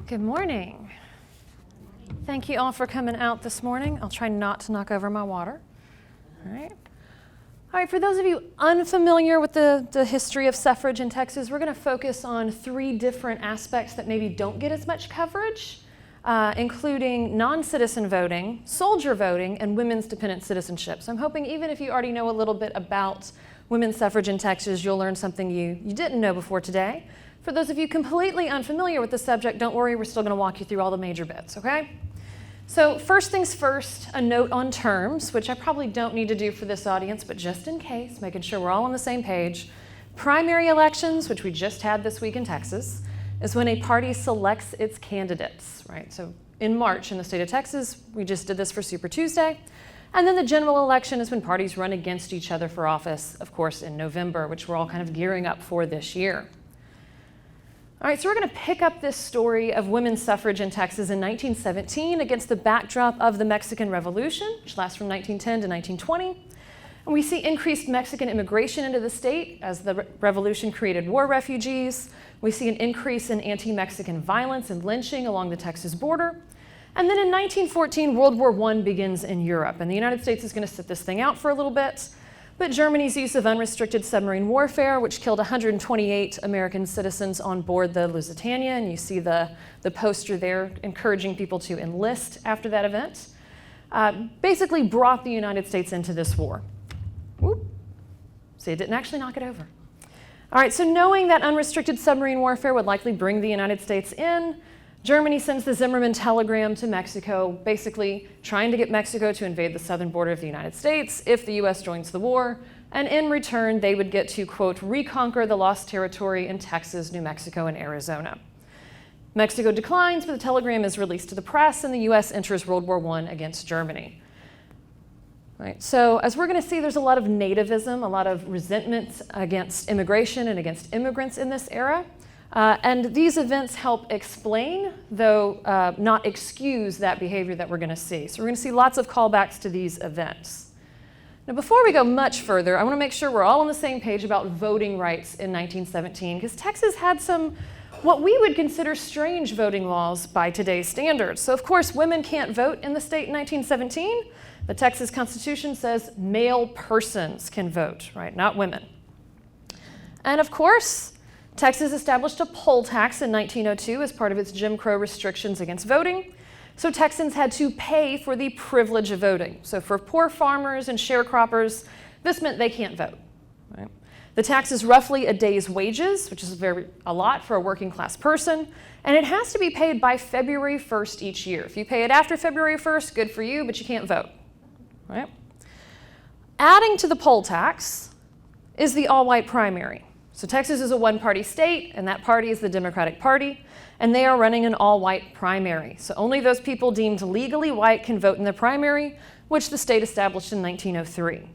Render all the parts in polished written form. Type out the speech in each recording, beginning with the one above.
Good morning. Thank you all for coming out this morning. I'll try not to knock over my water. All right, for those of you unfamiliar with the history of suffrage in Texas, we're going to focus on three different aspects that maybe don't get as much coverage, including non-citizen voting, soldier voting, and women's dependent citizenship. So I'm hoping even if you already know a little bit about women's suffrage in Texas, you'll learn something you didn't know before today. For those of you completely unfamiliar with the subject, don't worry, we're still going to walk you through all the major bits, okay? So first things first, a note on terms, which I probably don't need to do for this audience, but just in case, making sure we're all on the same page. Primary elections, which we just had this week in Texas, is when a party selects its candidates, right? So in March in the state of Texas, we just did this for Super Tuesday. And then the general election is when parties run against each other for office, of course, in November, which we're all kind of gearing up for this year. All right, so we're going to pick up this story of women's suffrage in Texas in 1917 against the backdrop of the Mexican Revolution, which lasts from 1910 to 1920. And we see increased Mexican immigration into the state as the revolution created war refugees. We see an increase in anti-Mexican violence and lynching along the Texas border. And then in 1914, World War I begins in Europe, and the United States is going to sit this thing out for a little bit. But Germany's use of unrestricted submarine warfare, which killed 128 American citizens on board the Lusitania, and you see the poster there encouraging people to enlist after that event, basically brought the United States into this war. Whoop. See, it didn't actually knock it over. All right, so knowing that unrestricted submarine warfare would likely bring the United States in, Germany sends the Zimmermann telegram to Mexico, basically trying to get Mexico to invade the southern border of the United States if the US joins the war, and in return they would get to, quote, reconquer the lost territory in Texas, New Mexico, and Arizona. Mexico declines, but the telegram is released to the press, and the US enters World War I against Germany. Right, so as we're going to see, there's a lot of nativism, a lot of resentment against immigration and against immigrants in this era. And these events help explain, though not excuse, that behavior that we're going to see. So we're going to see lots of callbacks to these events. Now, before we go much further, I want to make sure we're all on the same page about voting rights in 1917, because Texas had some, what we would consider strange voting laws by today's standards. So, of course, women can't vote in the state in 1917. The Texas Constitution says male persons can vote, right, not women. And, of course, Texas established a poll tax in 1902 as part of its Jim Crow restrictions against voting. So Texans had to pay for the privilege of voting. So for poor farmers and sharecroppers, this meant they can't vote. Right? The tax is roughly a day's wages, which is a lot for a working class person, and it has to be paid by February 1st each year. If you pay it after February 1st, good for you, but you can't vote. Right? Adding to the poll tax is the all-white primary. So Texas is a one-party state, and that party is the Democratic Party, and they are running an all-white primary. So only those people deemed legally white can vote in the primary, which the state established in 1903.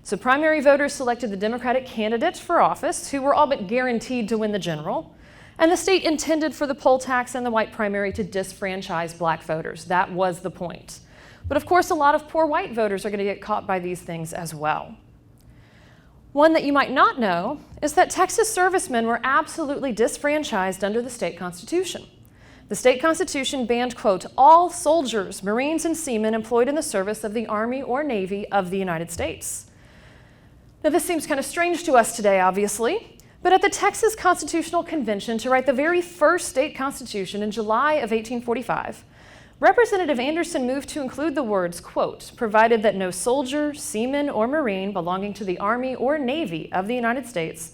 So primary voters selected the Democratic candidates for office, who were all but guaranteed to win the general, and the state intended for the poll tax and the white primary to disfranchise black voters. That was the point. But of course, a lot of poor white voters are going to get caught by these things as well. One that you might not know is that Texas servicemen were absolutely disfranchised under the state constitution. The state constitution banned, quote, all soldiers, Marines, and seamen employed in the service of the Army or Navy of the United States. Now, this seems kind of strange to us today, obviously, but at the Texas Constitutional Convention to write the very first state constitution in July of 1845, Representative Anderson moved to include the words, quote, provided that no soldier, seaman, or Marine belonging to the Army or Navy of the United States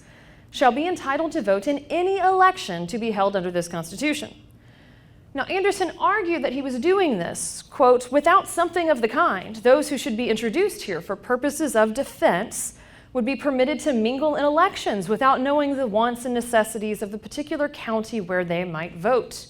shall be entitled to vote in any election to be held under this Constitution. Now, Anderson argued that he was doing this, quote, without something of the kind, those who should be introduced here for purposes of defense would be permitted to mingle in elections without knowing the wants and necessities of the particular county where they might vote,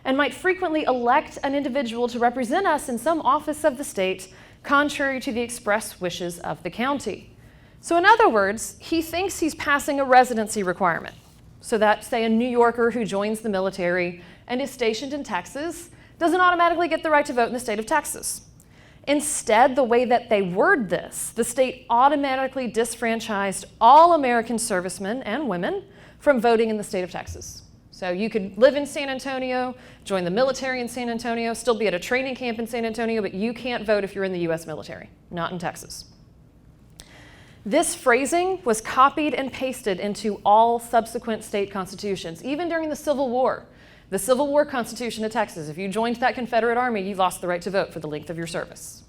and might frequently elect an individual to represent us in some office of the state, contrary to the express wishes of the county. So in other words, he thinks he's passing a residency requirement. So that, say, a New Yorker who joins the military and is stationed in Texas doesn't automatically get the right to vote in the state of Texas. Instead, the way that they word this, the state automatically disfranchised all American servicemen and women from voting in the state of Texas. So you could live in San Antonio, join the military in San Antonio, still be at a training camp in San Antonio, but you can't vote if you're in the US military, not in Texas. This phrasing was copied and pasted into all subsequent state constitutions, even during the Civil War. The Civil War Constitution of Texas, if you joined that Confederate Army, you lost the right to vote for the length of your service.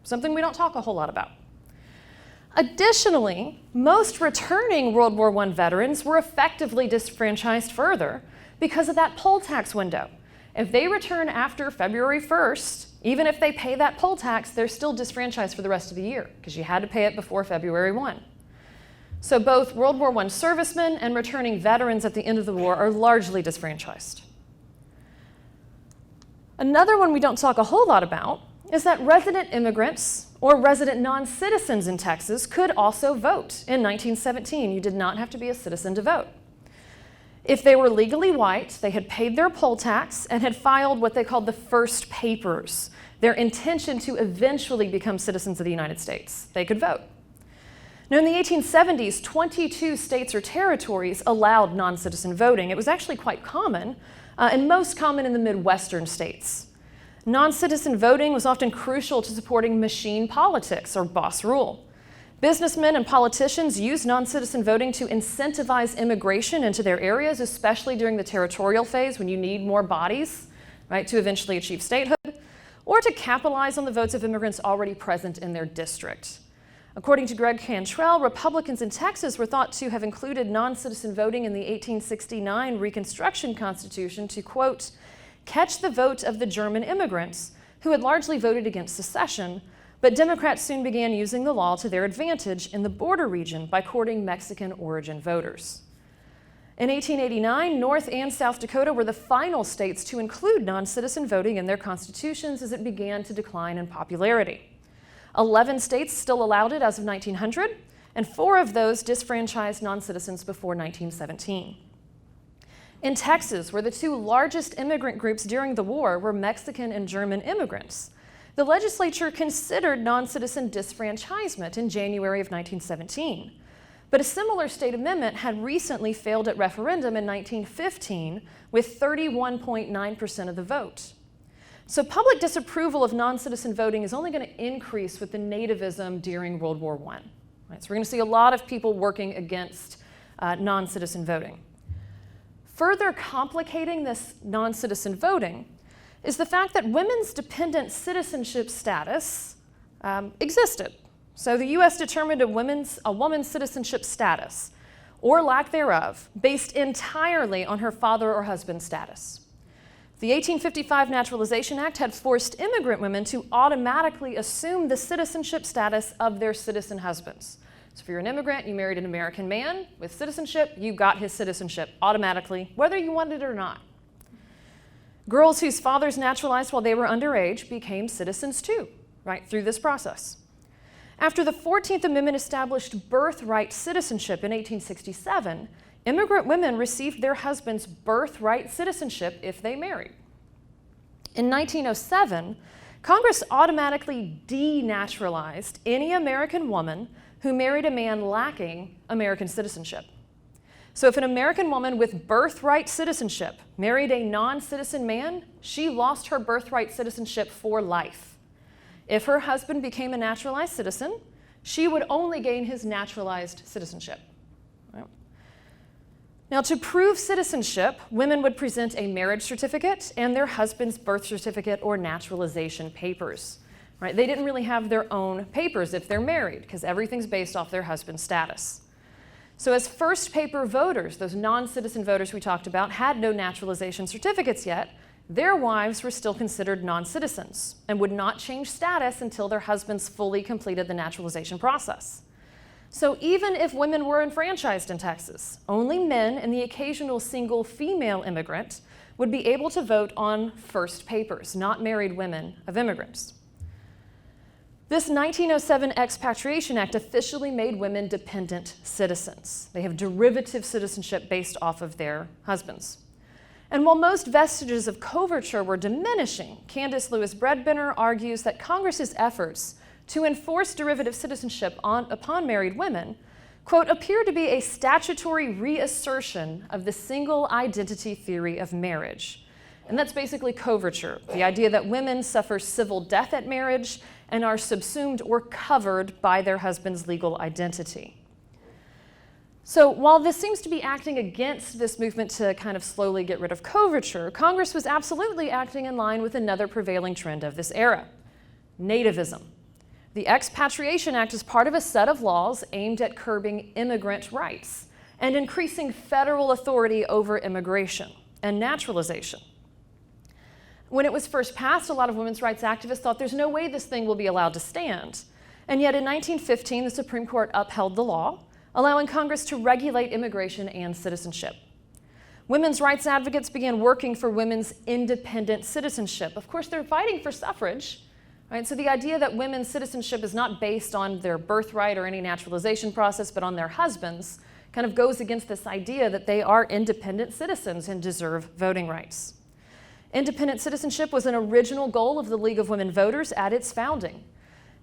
Something we don't talk a whole lot about. Additionally, most returning World War I veterans were effectively disfranchised further because of that poll tax window. If they return after February 1st, even if they pay that poll tax, they're still disfranchised for the rest of the year because you had to pay it before February 1. So both World War I servicemen and returning veterans at the end of the war are largely disfranchised. Another one we don't talk a whole lot about is that resident immigrants or resident non-citizens in Texas could also vote in 1917. You did not have to be a citizen to vote. If they were legally white, they had paid their poll tax and had filed what they called the first papers, their intention to eventually become citizens of the United States, they could vote. Now, in the 1870s, 22 states or territories allowed non-citizen voting. It was actually quite common, and most common in the Midwestern states. Non-citizen voting was often crucial to supporting machine politics, or boss rule. Businessmen and politicians used non-citizen voting to incentivize immigration into their areas, especially during the territorial phase when you need more bodies, right, to eventually achieve statehood, or to capitalize on the votes of immigrants already present in their district. According to Greg Cantrell, Republicans in Texas were thought to have included non-citizen voting in the 1869 Reconstruction Constitution to, quote, catch the vote of the German immigrants who had largely voted against secession, but Democrats soon began using the law to their advantage in the border region by courting Mexican origin voters. In 1889, North and South Dakota were the final states to include non-citizen voting in their constitutions as it began to decline in popularity. 11 states still allowed it as of 1900, and 4 of those disfranchised non-citizens before 1917. In Texas, where the 2 largest immigrant groups during the war were Mexican and German immigrants, the legislature considered non-citizen disfranchisement in January of 1917. But a similar state amendment had recently failed at referendum in 1915 with 31.9% of the vote. So public disapproval of non-citizen voting is only going to increase with the nativism during World War I. Right? So we're going to see a lot of people working against non-citizen voting. Further complicating this non-citizen voting is the fact that women's dependent citizenship status existed. So the U.S. determined a woman's citizenship status, or lack thereof, based entirely on her father or husband's status. The 1855 Naturalization Act had forced immigrant women to automatically assume the citizenship status of their citizen husbands. So if you're an immigrant, you married an American man with citizenship, you got his citizenship automatically, whether you wanted it or not. Girls whose fathers naturalized while they were underage became citizens too, right, through this process. After the 14th Amendment established birthright citizenship in 1867, immigrant women received their husband's birthright citizenship if they married. In 1907, Congress automatically denaturalized any American woman who married a man lacking American citizenship. So if an American woman with birthright citizenship married a non-citizen man, she lost her birthright citizenship for life. If her husband became a naturalized citizen, she would only gain his naturalized citizenship. Right? Now, to prove citizenship, women would present a marriage certificate and their husband's birth certificate or naturalization papers. Right? They didn't really have their own papers if they're married, because everything's based off their husband's status. So as first paper voters, those non-citizen voters we talked about had no naturalization certificates yet, their wives were still considered non-citizens and would not change status until their husbands fully completed the naturalization process. So even if women were enfranchised in Texas, only men and the occasional single female immigrant would be able to vote on first papers, not married women of immigrants. This 1907 Expatriation Act officially made women dependent citizens. They have derivative citizenship based off of their husbands. And while most vestiges of coverture were diminishing, Candace Lewis Bredbender argues that Congress's efforts to enforce derivative citizenship upon married women quote, appeared to be a statutory reassertion of the single identity theory of marriage. And that's basically coverture, the idea that women suffer civil death at marriage and are subsumed or covered by their husband's legal identity. So while this seems to be acting against this movement to kind of slowly get rid of coverture, Congress was absolutely acting in line with another prevailing trend of this era, nativism. The Expatriation Act is part of a set of laws aimed at curbing immigrant rights and increasing federal authority over immigration and naturalization. When it was first passed, a lot of women's rights activists thought there's no way this thing will be allowed to stand. And yet in 1915, the Supreme Court upheld the law, allowing Congress to regulate immigration and citizenship. Women's rights advocates began working for women's independent citizenship. Of course, they're fighting for suffrage, right? So the idea that women's citizenship is not based on their birthright or any naturalization process, but on their husbands, kind of goes against this idea that they are independent citizens and deserve voting rights. Independent citizenship was an original goal of the League of Women Voters at its founding.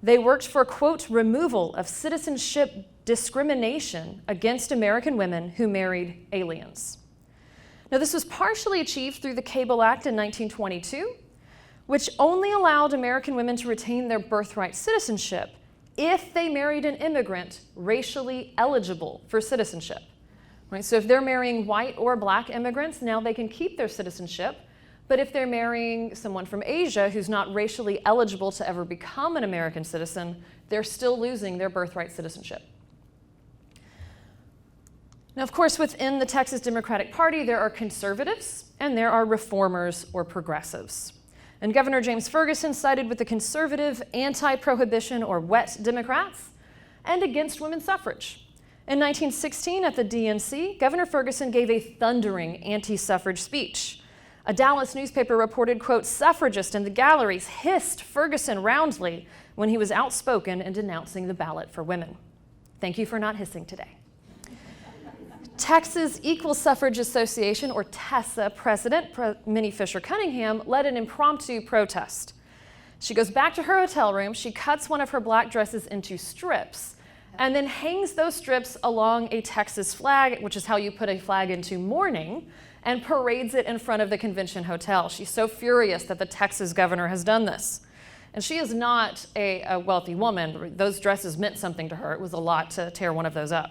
They worked for, quote, removal of citizenship discrimination against American women who married aliens. Now, this was partially achieved through the Cable Act in 1922, which only allowed American women to retain their birthright citizenship if they married an immigrant racially eligible for citizenship. Right? So if they're marrying white or black immigrants, now they can keep their citizenship. But if they're marrying someone from Asia who's not racially eligible to ever become an American citizen, they're still losing their birthright citizenship. Now, of course, within the Texas Democratic Party, there are conservatives and there are reformers or progressives. And Governor James Ferguson sided with the conservative, anti-prohibition or wet Democrats and against women's suffrage. In 1916, at the DNC, Governor Ferguson gave a thundering anti-suffrage speech. A Dallas newspaper reported, quote, suffragists in the galleries hissed Ferguson roundly when he was outspoken in denouncing the ballot for women. Thank you for not hissing today. Texas Equal Suffrage Association, or TESA, president Minnie Fisher Cunningham led an impromptu protest. She goes back to her hotel room, she cuts one of her black dresses into strips, and then hangs those strips along a Texas flag, which is how you put a flag into mourning, and parades it in front of the convention hotel. She's so furious that the Texas governor has done this. And she is not a wealthy woman. Those dresses meant something to her. It was a lot to tear one of those up.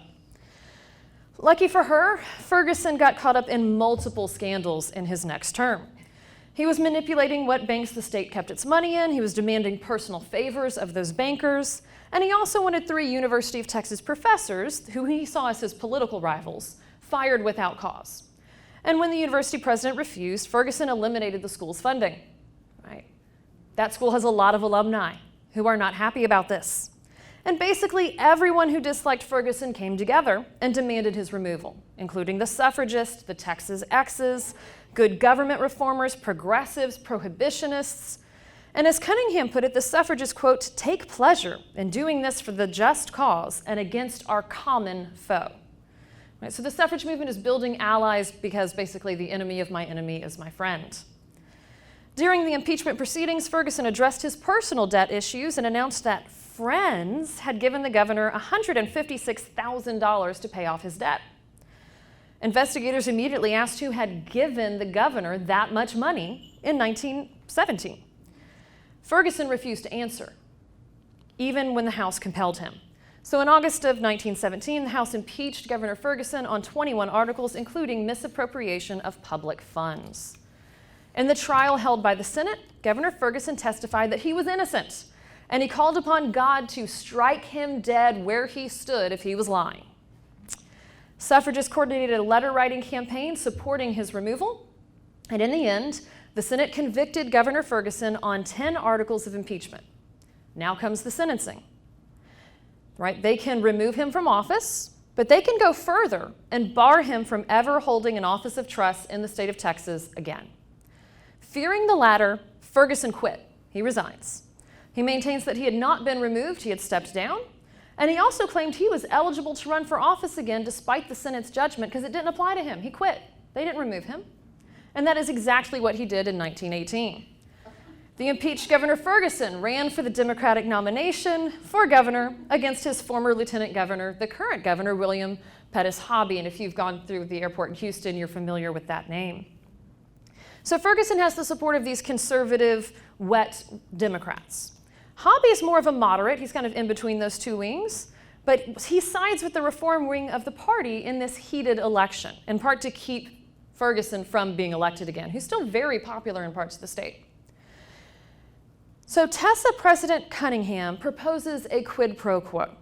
Lucky for her, Ferguson got caught up in multiple scandals in his next term. He was manipulating what banks the state kept its money in, he was demanding personal favors of those bankers, and he also wanted 3 University of Texas professors, who he saw as his political rivals, fired without cause. And when the university president refused, Ferguson eliminated the school's funding. Right? That school has a lot of alumni who are not happy about this. And basically everyone who disliked Ferguson came together and demanded his removal, including the suffragists, the Texas X's, good government reformers, progressives, prohibitionists. And as Cunningham put it, the suffragists, quote, take pleasure in doing this for the just cause and against our common foe. Right, so the suffrage movement is building allies because basically the enemy of my enemy is my friend. During the impeachment proceedings, Ferguson addressed his personal debt issues and announced that friends had given the governor $156,000 to pay off his debt. Investigators immediately asked who had given the governor that much money in 1917. Ferguson refused to answer, even when the House compelled him. So in August of 1917, the House impeached Governor Ferguson on 21 articles, including misappropriation of public funds. In the trial held by the Senate, Governor Ferguson testified that he was innocent, and he called upon God to strike him dead where he stood if he was lying. Suffragists coordinated a letter-writing campaign supporting his removal, and in the end, the Senate convicted Governor Ferguson on 10 articles of impeachment. Now comes the sentencing. Right? They can remove him from office, but they can go further and bar him from ever holding an office of trust in the state of Texas again. Fearing the latter, Ferguson quit. He resigns. He maintains that he had not been removed, he had stepped down, and he also claimed he was eligible to run for office again despite the Senate's judgment because it didn't apply to him. He quit. They didn't remove him. And that is exactly what he did in 1918. The impeached Governor Ferguson ran for the Democratic nomination for governor against his former lieutenant governor, the current governor, William Pettis Hobby. And if you've gone through the airport in Houston, you're familiar with that name. So Ferguson has the support of these conservative, wet Democrats. Hobby is more of a moderate. He's kind of in between those two wings. But he sides with the reform wing of the party in this heated election, in part to keep Ferguson from being elected again, who's still very popular in parts of the state. So Tessa President Cunningham proposes a quid pro quo.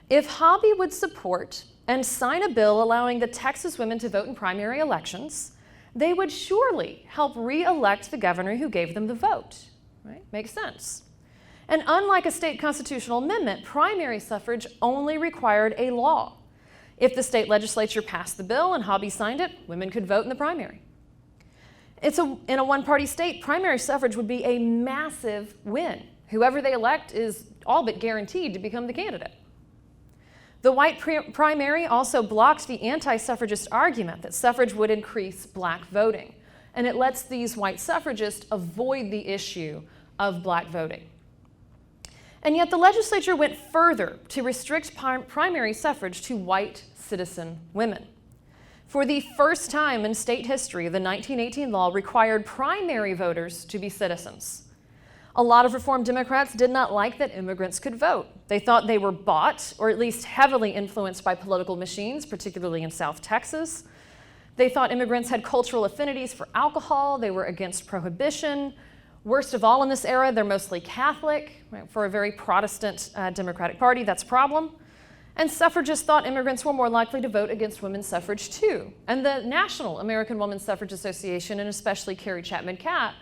If Hobby would support and sign a bill allowing the Texas women to vote in primary elections, they would surely help re-elect the governor who gave them the vote. Right? Makes sense. And unlike a state constitutional amendment, primary suffrage only required a law. If the state legislature passed the bill and Hobby signed it, women could vote in the primary. In a one-party state, primary suffrage would be a massive win. Whoever they elect is all but guaranteed to become the candidate. The white primary also blocked the anti-suffragist argument that suffrage would increase black voting, and it lets these white suffragists avoid the issue of black voting. And yet the legislature went further to restrict primary suffrage to white citizen women. For the first time in state history, the 1918 law required primary voters to be citizens. A lot of Reform Democrats did not like that immigrants could vote. They thought they were bought, or at least heavily influenced by political machines, particularly in South Texas. They thought immigrants had cultural affinities for alcohol. They were against prohibition. Worst of all in this era, they're mostly Catholic. Right? For a very Protestant Democratic Party, that's a problem. And suffragists thought immigrants were more likely to vote against women's suffrage too. And the National American Women's Suffrage Association, and especially Carrie Chapman Catt,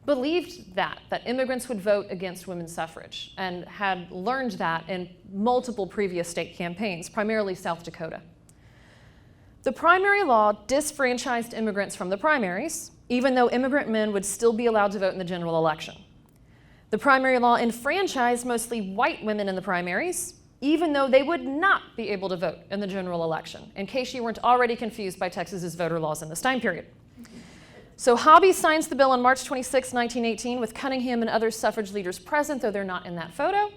believed that immigrants would vote against women's suffrage, and had learned that in multiple previous state campaigns, primarily South Dakota. The primary law disfranchised immigrants from the primaries, even though immigrant men would still be allowed to vote in the general election. The primary law enfranchised mostly white women in the primaries, even though they would not be able to vote in the general election, in case you weren't already confused by Texas's voter laws in this time period. So Hobby signs the bill on March 26, 1918, with Cunningham and other suffrage leaders present, though they're not in that photo.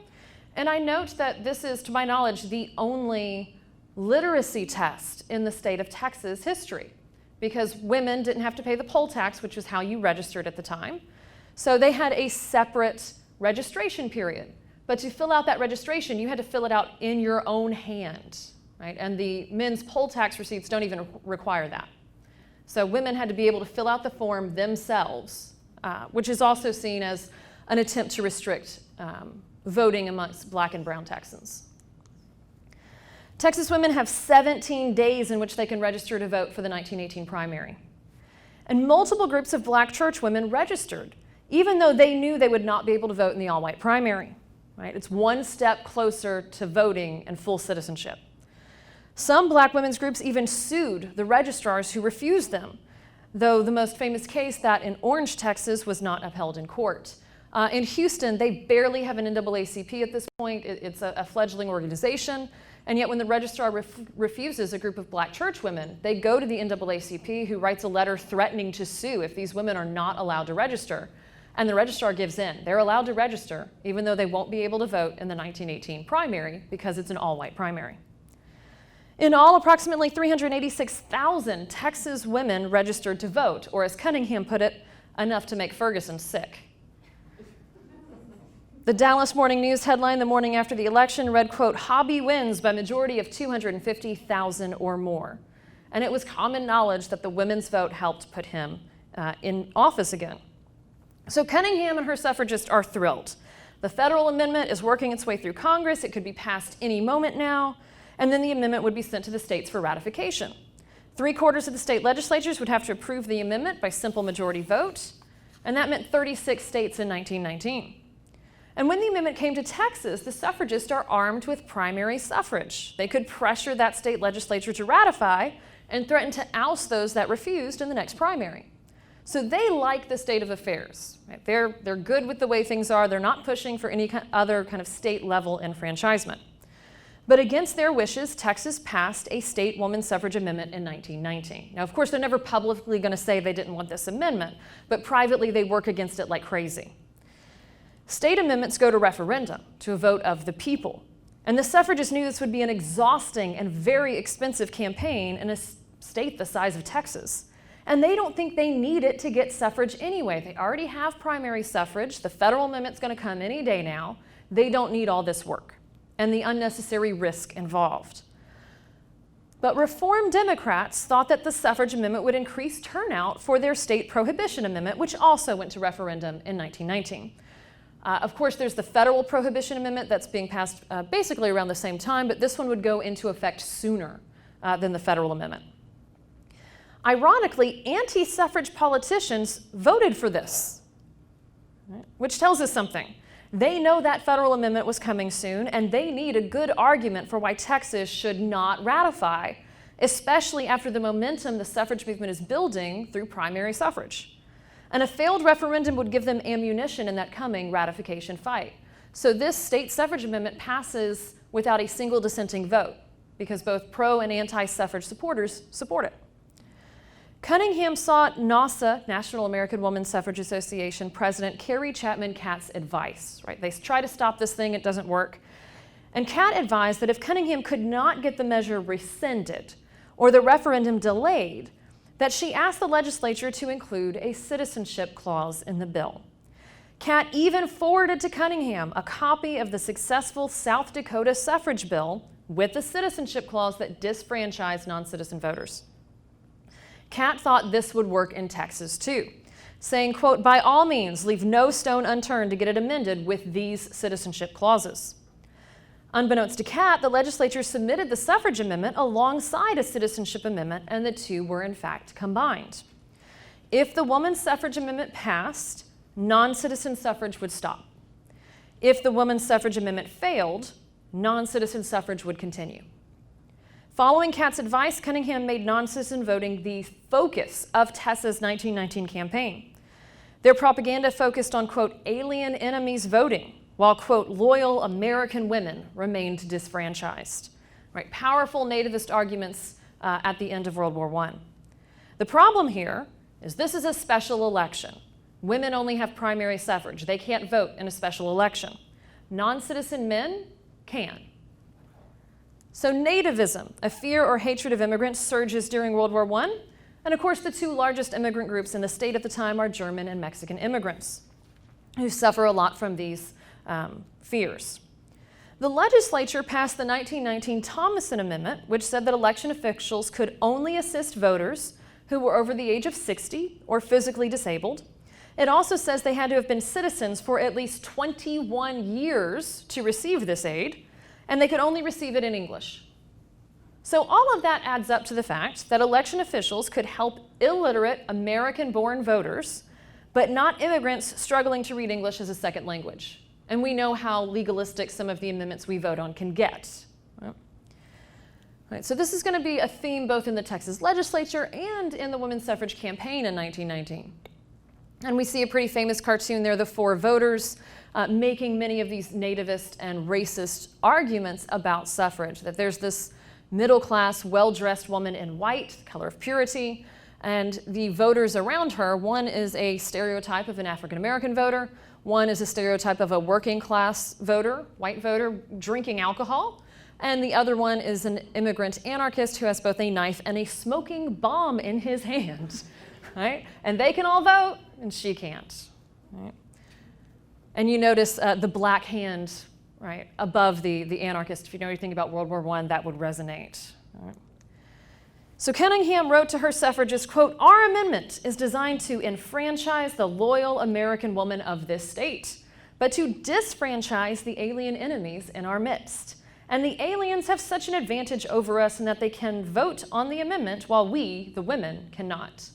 And I note that this is, to my knowledge, the only literacy test in the state of Texas history, because women didn't have to pay the poll tax, which was how you registered at the time. So they had a separate registration period. But to fill out that registration, you had to fill it out in your own hand, right? And the men's poll tax receipts don't even require that. So women had to be able to fill out the form themselves, which is also seen as an attempt to restrict voting amongst black and brown Texans. Texas women have 17 days in which they can register to vote for the 1918 primary. And multiple groups of black church women registered, even though they knew they would not be able to vote in the all-white primary. Right? It's one step closer to voting and full citizenship. Some black women's groups even sued the registrars who refused them, though the most famous case, that in Orange, Texas, was not upheld in court. In Houston, they barely have an NAACP at this point. It's a fledgling organization, and yet when the registrar refuses a group of black church women, they go to the NAACP, who writes a letter threatening to sue if these women are not allowed to register. And the registrar gives in. They're allowed to register, even though they won't be able to vote in the 1918 primary because it's an all-white primary. In all, approximately 386,000 Texas women registered to vote, or as Cunningham put it, enough to make Ferguson sick. The Dallas Morning News headline the morning after the election read, quote, "Hobby wins by majority of 250,000 or more." And it was common knowledge that the women's vote helped put him in office again. So Cunningham and her suffragists are thrilled. The federal amendment is working its way through Congress. It could be passed any moment now, and then the amendment would be sent to the states for ratification. 3/4 of the state legislatures would have to approve the amendment by simple majority vote, and that meant 36 states in 1919. And when the amendment came to Texas, the suffragists are armed with primary suffrage. They could pressure that state legislature to ratify and threaten to oust those that refused in the next primary. So they like the state of affairs. Right? They're good with the way things are. They're not pushing for any other kind of state-level enfranchisement. But against their wishes, Texas passed a state women's suffrage amendment in 1919. Now, of course, they're never publicly going to say they didn't want this amendment, but privately they work against it like crazy. State amendments go to referendum, to a vote of the people. And the suffragists knew this would be an exhausting and very expensive campaign in a state the size of Texas. And they don't think they need it to get suffrage anyway. They already have primary suffrage. The federal amendment's going to come any day now. They don't need all this work and the unnecessary risk involved. But Reform Democrats thought that the suffrage amendment would increase turnout for their state prohibition amendment, which also went to referendum in 1919. Of course, there's the federal prohibition amendment that's being passed basically around the same time, but this one would go into effect sooner than the federal amendment. Ironically, anti-suffrage politicians voted for this, right? Which tells us something. They know that federal amendment was coming soon, and they need a good argument for why Texas should not ratify, especially after the momentum the suffrage movement is building through primary suffrage. And a failed referendum would give them ammunition in that coming ratification fight. So this state suffrage amendment passes without a single dissenting vote, because both pro and anti-suffrage supporters support it. Cunningham sought NASA, National American Women's Suffrage Association, President Carrie Chapman Catt's advice. Right? They try to stop this thing, it doesn't work. And Catt advised that if Cunningham could not get the measure rescinded or the referendum delayed, that she asked the legislature to include a citizenship clause in the bill. Catt even forwarded to Cunningham a copy of the successful South Dakota suffrage bill with the citizenship clause that disfranchised non-citizen voters. Catt thought this would work in Texas too, saying, quote, "By all means, leave no stone unturned to get it amended with these citizenship clauses." Unbeknownst to Catt, the legislature submitted the suffrage amendment alongside a citizenship amendment, and the two were in fact combined. If the woman's suffrage amendment passed, non-citizen suffrage would stop. If the woman's suffrage amendment failed, non-citizen suffrage would continue. Following Catt's advice, Cunningham made non-citizen voting the focus of Tessa's 1919 campaign. Their propaganda focused on, quote, alien enemies voting, while, quote, loyal American women remained disfranchised. Right? Powerful nativist arguments at the end of World War I. The problem here is this is a special election. Women only have primary suffrage. They can't vote in a special election. Non-citizen men can. So nativism, a fear or hatred of immigrants, surges during World War I. And of course, the two largest immigrant groups in the state at the time are German and Mexican immigrants, who suffer a lot from these fears. The legislature passed the 1919 Thomason Amendment, which said that election officials could only assist voters who were over the age of 60 or physically disabled. It also says they had to have been citizens for at least 21 years to receive this aid, and they could only receive it in English. So all of that adds up to the fact that election officials could help illiterate American-born voters, but not immigrants struggling to read English as a second language. And we know how legalistic some of the amendments we vote on can get. Right, so this is going to be a theme both in the Texas legislature and in the women's suffrage campaign in 1919. And we see a pretty famous cartoon there, the four voters, making many of these nativist and racist arguments about suffrage, that there's this middle-class, well-dressed woman in white, the color of purity, and the voters around her, one is a stereotype of an African-American voter, one is a stereotype of a working-class voter, white voter, drinking alcohol, and the other one is an immigrant anarchist who has both a knife and a smoking bomb in his hand, right? And they can all vote, and she can't, right? And you notice the black hand, right, above the anarchist. If you know anything about World War I, that would resonate. Right? So Cunningham wrote to her suffragists, quote, "Our amendment is designed to enfranchise the loyal American woman of this state, but to disfranchise the alien enemies in our midst. And the aliens have such an advantage over us in that they can vote on the amendment while we, the women, cannot."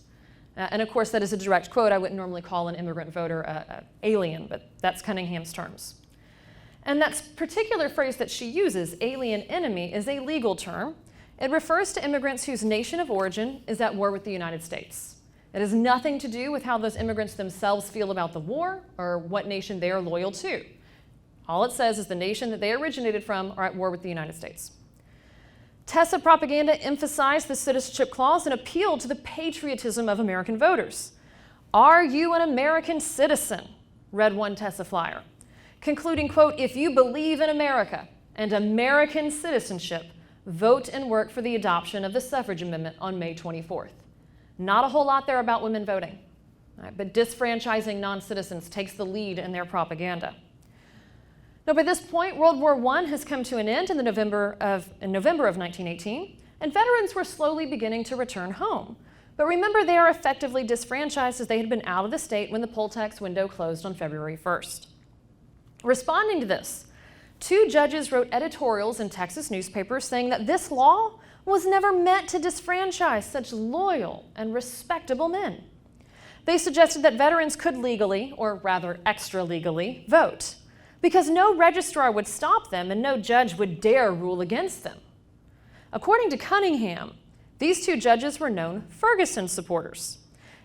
And of course, that is a direct quote. I wouldn't normally call an immigrant voter alien, but that's Cunningham's terms. And that particular phrase that she uses, alien enemy, is a legal term. It refers to immigrants whose nation of origin is at war with the United States. It has nothing to do with how those immigrants themselves feel about the war or what nation they are loyal to. All it says is the nation that they originated from are at war with the United States. Tessa propaganda emphasized the citizenship clause and appealed to the patriotism of American voters. "Are you an American citizen?" read one Tessa flyer. concluding, quote, "If you believe in America and American citizenship, vote and work for the adoption of the Suffrage Amendment on May 24th. Not a whole lot there about women voting, right? But disfranchising non-citizens takes the lead in their propaganda. Now, by this point, World War I has come to an end in November of 1918, and veterans were slowly beginning to return home. But remember, they are effectively disfranchised as they had been out of the state when the poll tax window closed on February 1st. Responding to this, 2 judges wrote editorials in Texas newspapers saying that this law was never meant to disfranchise such loyal and respectable men. They suggested that veterans could legally, or rather extra-legally, vote, because no registrar would stop them and no judge would dare rule against them. According to Cunningham, these 2 judges were known Ferguson supporters,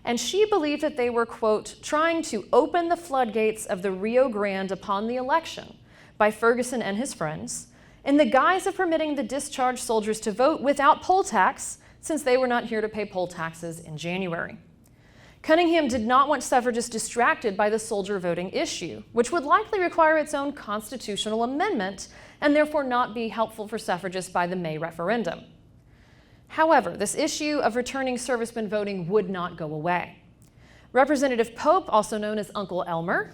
and she believed that they were, quote, "trying to open the floodgates of the Rio Grande upon the election by Ferguson and his friends, in the guise of permitting the discharged soldiers to vote without poll tax, since they were not here to pay poll taxes in January." Cunningham did not want suffragists distracted by the soldier voting issue, which would likely require its own constitutional amendment and therefore not be helpful for suffragists by the May referendum. However, this issue of returning servicemen voting would not go away. Representative Pope, also known as Uncle Elmer,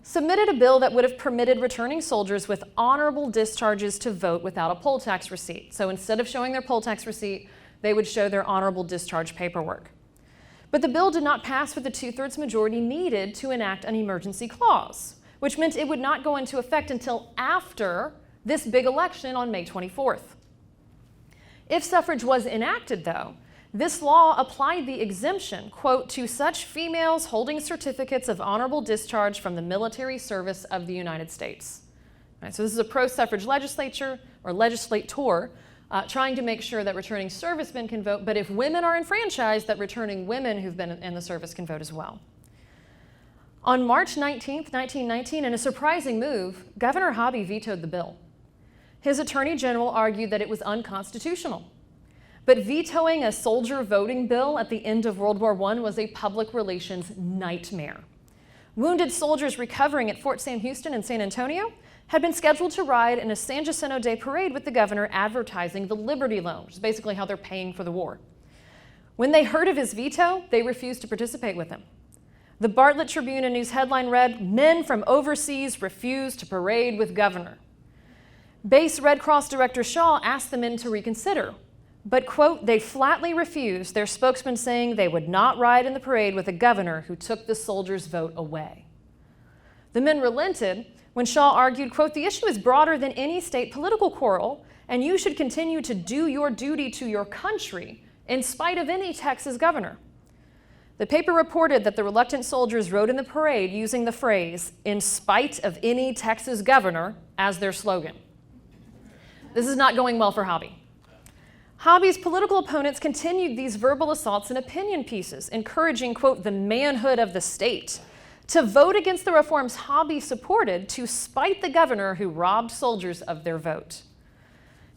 submitted a bill that would have permitted returning soldiers with honorable discharges to vote without a poll tax receipt. So instead of showing their poll tax receipt, they would show their honorable discharge paperwork. But the bill did not pass with the 2/3 majority needed to enact an emergency clause, which meant it would not go into effect until after this big election on May 24th. If suffrage was enacted, though, this law applied the exemption, quote, "to such females holding certificates of honorable discharge from the military service of the United States." All right, so this is a pro-suffrage legislator trying to make sure that returning servicemen can vote, but if women are enfranchised, that returning women who've been in the service can vote as well. On March 19th, 1919, in a surprising move, Governor Hobby vetoed the bill. His attorney general argued that it was unconstitutional. But vetoing a soldier voting bill at the end of World War I was a public relations nightmare. Wounded soldiers recovering at Fort Sam Houston in San Antonio had been scheduled to ride in a San Jacinto Day parade with the governor advertising the Liberty Loan, which is basically how they're paying for the war. When they heard of his veto, they refused to participate with him. The Bartlett Tribune and News headline read, "Men from overseas refuse to parade with governor." Base Red Cross Director Shaw asked the men to reconsider, but, quote, "they flatly refused, their spokesman saying they would not ride in the parade with a governor who took the soldiers' vote away." The men relented when Shaw argued, quote, "the issue is broader than any state political quarrel, and you should continue to do your duty to your country in spite of any Texas governor." The paper reported that the reluctant soldiers rode in the parade using the phrase, "in spite of any Texas governor," as their slogan. This is not going well for Hobby. Hobby's political opponents continued these verbal assaults in opinion pieces, encouraging, quote, "the manhood of the state," to vote against the reforms Hobby supported to spite the governor who robbed soldiers of their vote.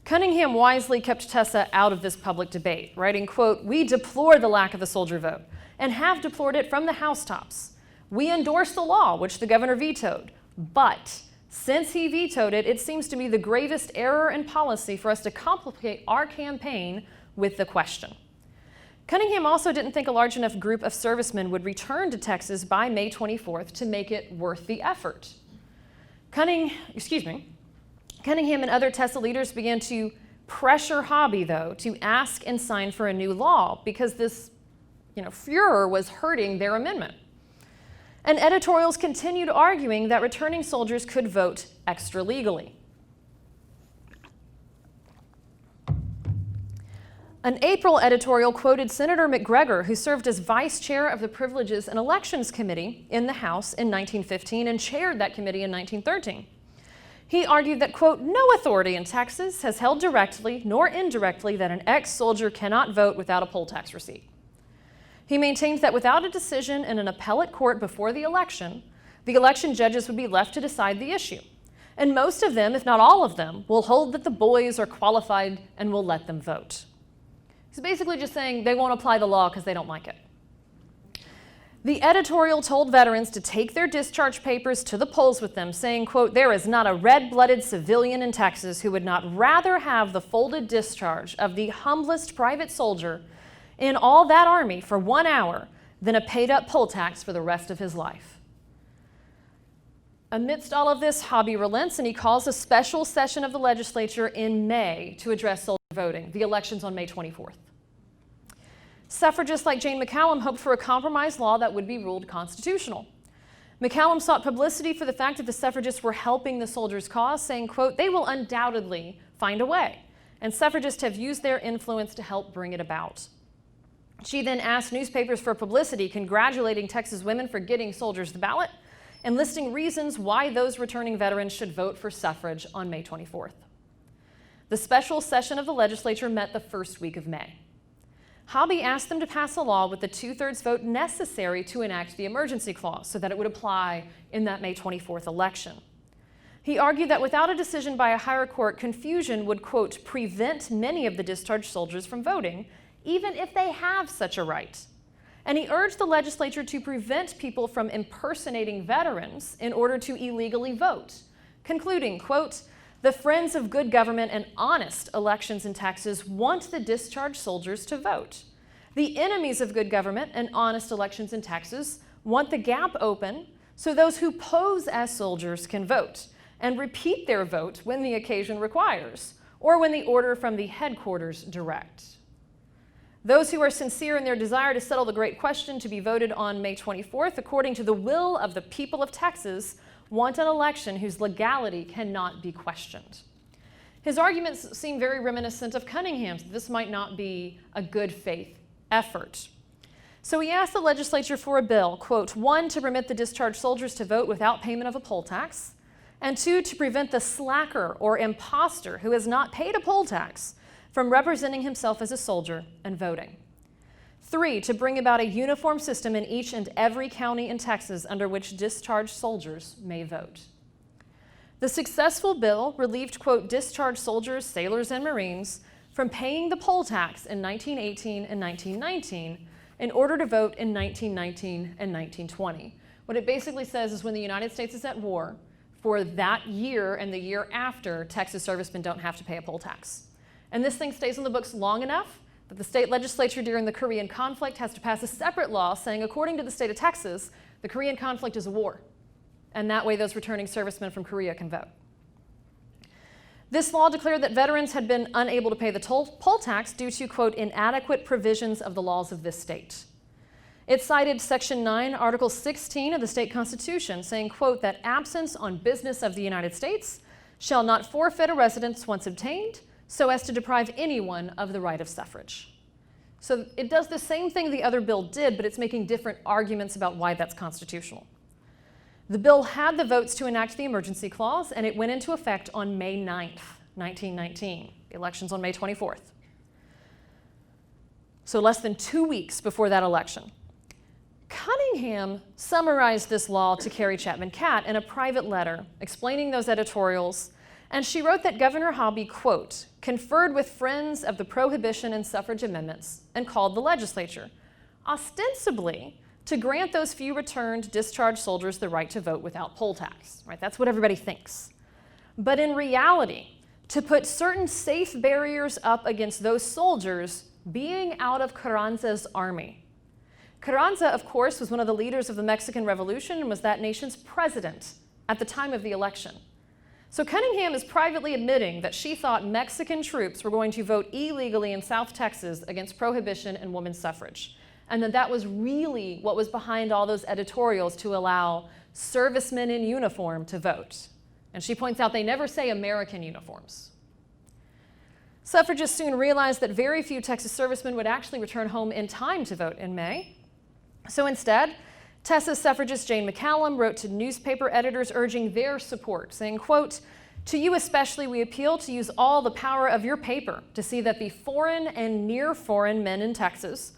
Cunningham wisely kept Tessa out of this public debate, writing, quote, "we deplore the lack of the soldier vote and have deplored it from the housetops. We endorse the law, which the governor vetoed, but since he vetoed it, it seems to me the gravest error in policy for us to complicate our campaign with the question." Cunningham also didn't think a large enough group of servicemen would return to Texas by May 24th to make it worth the effort. Cunningham and other Tessa leaders began to pressure Hobby, though, to ask and sign for a new law because this, furor was hurting their amendment. And editorials continued arguing that returning soldiers could vote extra-legally. An April editorial quoted Senator McGregor, who served as vice chair of the Privileges and Elections Committee in the House in 1915 and chaired that committee in 1913. He argued that, quote, "no authority in Texas has held directly nor indirectly that an ex-soldier cannot vote without a poll tax receipt." He maintained that without a decision in an appellate court before the election judges would be left to decide the issue. And most of them, if not all of them, will hold that the boys are qualified and will let them vote. He's basically just saying they won't apply the law because they don't like it. The editorial told veterans to take their discharge papers to the polls with them, saying, quote, "There is not a red-blooded civilian in Texas who would not rather have the folded discharge of the humblest private soldier in all that army for 1 hour than a paid-up poll tax for the rest of his life." Amidst all of this, Hobby relents, and he calls a special session of the legislature in May to address soldier voting. The election's on May 24th. Suffragists like Jane McCallum hoped for a compromise law that would be ruled constitutional. McCallum sought publicity for the fact that the suffragists were helping the soldiers' cause, saying, quote, "They will undoubtedly find a way," and suffragists have used their influence to help bring it about. She then asked newspapers for publicity, congratulating Texas women for getting soldiers the ballot and listing reasons why those returning veterans should vote for suffrage on May 24th. The special session of the legislature met the first week of May. Hobby asked them to pass a law with the 2/3 vote necessary to enact the emergency clause so that it would apply in that May 24th election. He argued that without a decision by a higher court, confusion would, quote, "prevent many of the discharged soldiers from voting, even if they have such a right." And he urged the legislature to prevent people from impersonating veterans in order to illegally vote, concluding, quote, "The friends of good government and honest elections in Texas want the discharged soldiers to vote. The enemies of good government and honest elections in Texas want the gap open so those who pose as soldiers can vote and repeat their vote when the occasion requires or when the order from the headquarters direct. Those who are sincere in their desire to settle the great question to be voted on May 24th, according to the will of the people of Texas, want an election whose legality cannot be questioned." His arguments seem very reminiscent of Cunningham's. This might not be a good faith effort. So he asked the legislature for a bill, quote, "1, to permit the discharged soldiers to vote without payment of a poll tax, and 2, to prevent the slacker or imposter who has not paid a poll tax from representing himself as a soldier and voting. 3, to bring about a uniform system in each and every county in Texas under which discharged soldiers may vote." The successful bill relieved, quote, "discharged soldiers, sailors, and Marines from paying the poll tax in 1918 and 1919 in order to vote in 1919 and 1920. What it basically says is when the United States is at war, for that year and the year after, Texas servicemen don't have to pay a poll tax. And this thing stays on the books long enough that the state legislature during the Korean conflict has to pass a separate law saying, according to the state of Texas, the Korean conflict is a war. And that way those returning servicemen from Korea can vote. This law declared that veterans had been unable to pay the poll tax due to, quote, "inadequate provisions of the laws of this state." It cited Section 9, Article 16 of the state constitution, saying, quote, "that absence on business of the United States shall not forfeit a residence once obtained, so as to deprive anyone of the right of suffrage." So it does the same thing the other bill did, but it's making different arguments about why that's constitutional. The bill had the votes to enact the emergency clause, and it went into effect on May 9th, 1919. The election's on May 24th. So less than 2 weeks before that election. Cunningham summarized this law to Carrie Chapman Catt in a private letter explaining those editorials, and she wrote that Governor Hobby, quote, "conferred with friends of the Prohibition and Suffrage Amendments and called the legislature, ostensibly to grant those few returned discharged soldiers the right to vote without poll tax." Right? That's what everybody thinks. But in reality, to put certain safe barriers up against those soldiers being out of Carranza's army. Carranza, of course, was one of the leaders of the Mexican Revolution and was that nation's president at the time of the election. So Cunningham is privately admitting that she thought Mexican troops were going to vote illegally in South Texas against prohibition and women's suffrage, and that was really what was behind all those editorials to allow servicemen in uniform to vote. And she points out they never say American uniforms. Suffragists soon realized that very few Texas servicemen would actually return home in time to vote in May. So instead, Texas suffragist Jane McCallum wrote to newspaper editors urging their support, saying, quote, "To you especially we appeal to use all the power of your paper to see that the foreign and near foreign men in Texas,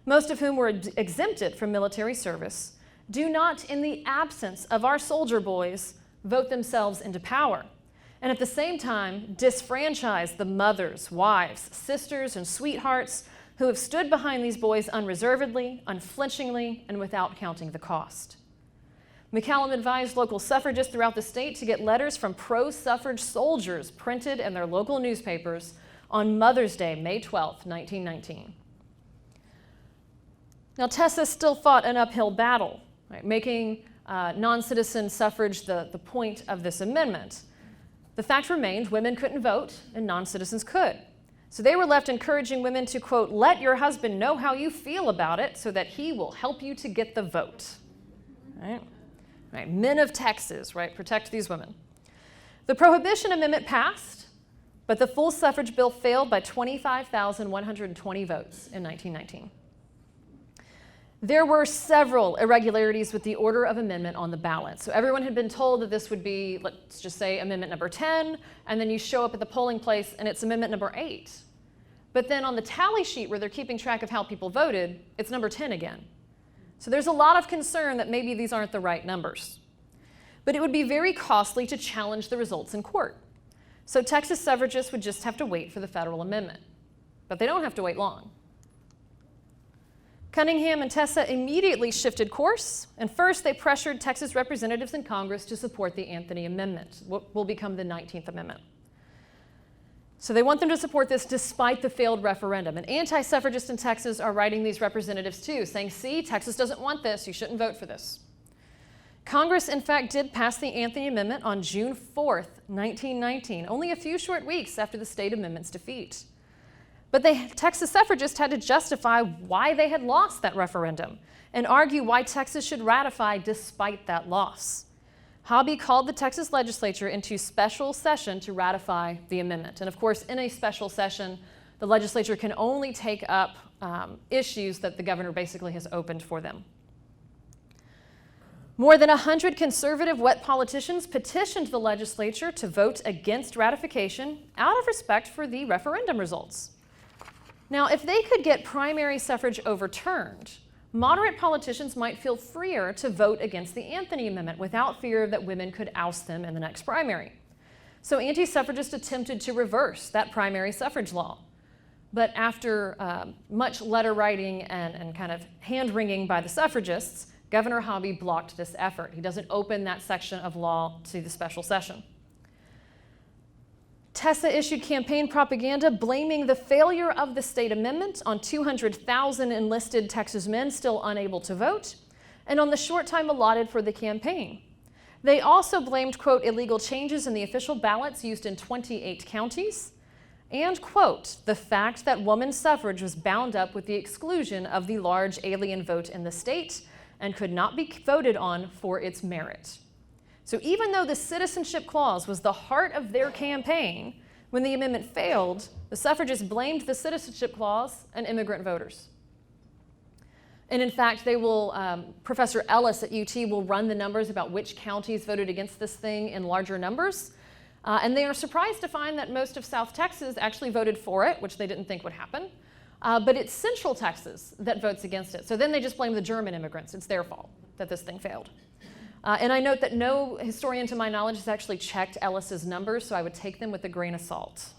most of whom were exempted from military service, do not, in the absence of our soldier boys, vote themselves into power, and at the same time disfranchise the mothers, wives, sisters, and sweethearts who have stood behind these boys unreservedly, unflinchingly, and without counting the cost. McCallum advised local suffragists throughout the state to get letters from pro-suffrage soldiers printed in their local newspapers on Mother's Day, May 12, 1919. Now, Tessa still fought an uphill battle, right, making non-citizen suffrage the point of this amendment. The fact remained women couldn't vote and non-citizens could. So they were left encouraging women to, quote, let your husband know how you feel about it so that he will help you to get the vote. Right? Right. Men of Texas, right, protect these women. The Prohibition Amendment passed, but the full suffrage bill failed by 25,120 votes in 1919. There were several irregularities with the order of amendment on the ballot. So everyone had been told that this would be, let's just say, amendment number 10, and then you show up at the polling place and it's amendment number 8. But then on the tally sheet where they're keeping track of how people voted, it's number 10 again. So there's a lot of concern that maybe these aren't the right numbers. But it would be very costly to challenge the results in court. So Texas suffragists would just have to wait for the federal amendment. But they don't have to wait long. Cunningham and Tessa immediately shifted course, and first they pressured Texas representatives in Congress to support the Anthony Amendment, what will become the 19th Amendment. So they want them to support this despite the failed referendum. And anti-suffragists in Texas are writing these representatives too, saying, see, Texas doesn't want this, you shouldn't vote for this. Congress, in fact, did pass the Anthony Amendment on June 4th, 1919, only a few short weeks after the state amendment's defeat. But Texas suffragists had to justify why they had lost that referendum and argue why Texas should ratify despite that loss. Hobby called the Texas legislature into special session to ratify the amendment. And of course, in a special session, the legislature can only take up issues that the governor basically has opened for them. More than 100 conservative wet politicians petitioned the legislature to vote against ratification out of respect for the referendum results. Now, if they could get primary suffrage overturned, moderate politicians might feel freer to vote against the Anthony Amendment without fear that women could oust them in the next primary. So anti-suffragists attempted to reverse that primary suffrage law. But after much letter writing and kind of hand-wringing by the suffragists, Governor Hobby blocked this effort. He doesn't open that section of law to the special session. Tessa issued campaign propaganda blaming the failure of the state amendment on 200,000 enlisted Texas men still unable to vote, and on the short time allotted for the campaign. They also blamed, quote, illegal changes in the official ballots used in 28 counties, and, quote, the fact that woman suffrage was bound up with the exclusion of the large alien vote in the state and could not be voted on for its merit. So even though the Citizenship Clause was the heart of their campaign, when the amendment failed, the suffragists blamed the Citizenship Clause and immigrant voters. And in fact, they will, Professor Ellis at UT will run the numbers about which counties voted against this thing in larger numbers. And they are surprised to find that most of South Texas actually voted for it, which they didn't think would happen. But it's Central Texas that votes against it. So then they just blame the German immigrants. It's their fault that this thing failed. And I note that no historian, to my knowledge, has actually checked Ellis's numbers, so I would take them with a grain of salt.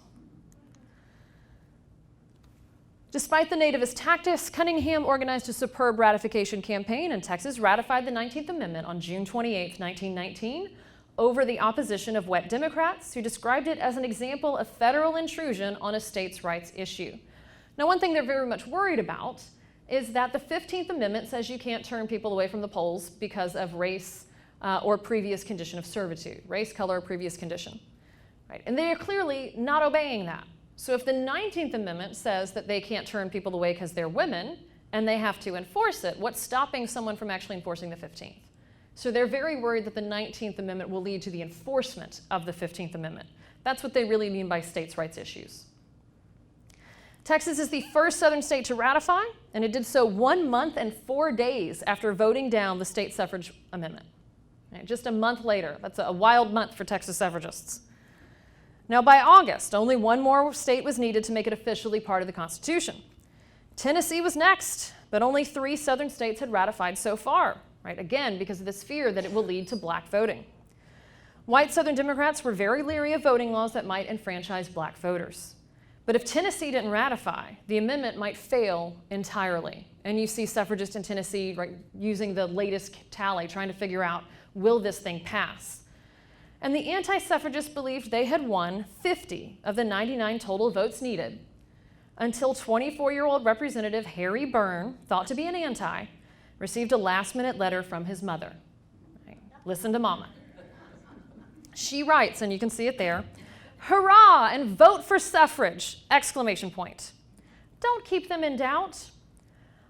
Despite the nativist tactics, Cunningham organized a superb ratification campaign, and Texas ratified the 19th Amendment on June 28, 1919, over the opposition of wet Democrats who described it as an example of federal intrusion on a states' rights issue. Now, one thing they're very much worried about is that the 15th Amendment says you can't turn people away from the polls because of race or previous condition of servitude, race, color, or previous condition. Right? And they are clearly not obeying that. So if the 19th Amendment says that they can't turn people away because they're women and they have to enforce it, what's stopping someone from actually enforcing the 15th? So they're very worried that the 19th Amendment will lead to the enforcement of the 15th Amendment. That's what they really mean by states' rights issues. Texas is the first southern state to ratify, and it did so 1 month and 4 days after voting down the state suffrage amendment. Right, just a month later. That's a wild month for Texas suffragists. Now, by August, only one more state was needed to make it officially part of the Constitution. Tennessee was next, but only 3 southern states had ratified so far, right? Again, because of this fear that it will lead to black voting. White Southern Democrats were very leery of voting laws that might enfranchise black voters. But if Tennessee didn't ratify, the amendment might fail entirely. And you see suffragists in Tennessee using the latest tally, trying to figure out, will this thing pass? And the anti-suffragists believed they had won 50 of the 99 total votes needed, until 24-year-old Representative Harry Byrne, thought to be an anti, received a last-minute letter from his mother. Right? Listen to Mama. She writes, and you can see it there, "Hurrah and vote for suffrage!" Exclamation point. Don't keep them in doubt.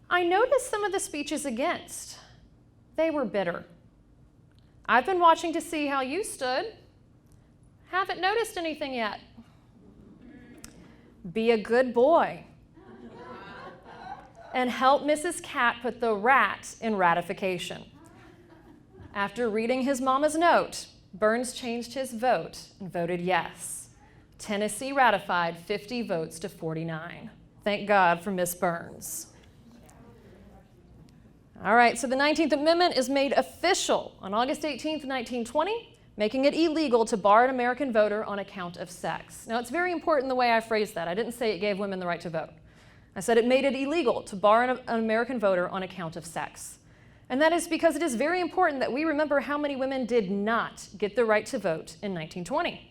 I noticed some of the speeches against. They were bitter. I've been watching to see how you stood. Haven't noticed anything yet. Be a good boy and help Mrs. Cat put the rat in ratification. After reading his mama's note, Burns changed his vote and voted yes. Tennessee ratified 50 votes to 49. Thank God for Miss Burns. All right, so the 19th Amendment is made official on August 18th, 1920, making it illegal to bar an American voter on account of sex. Now, it's very important the way I phrased that. I didn't say it gave women the right to vote. I said it made it illegal to bar an American voter on account of sex. And that is because it is very important that we remember how many women did not get the right to vote in 1920.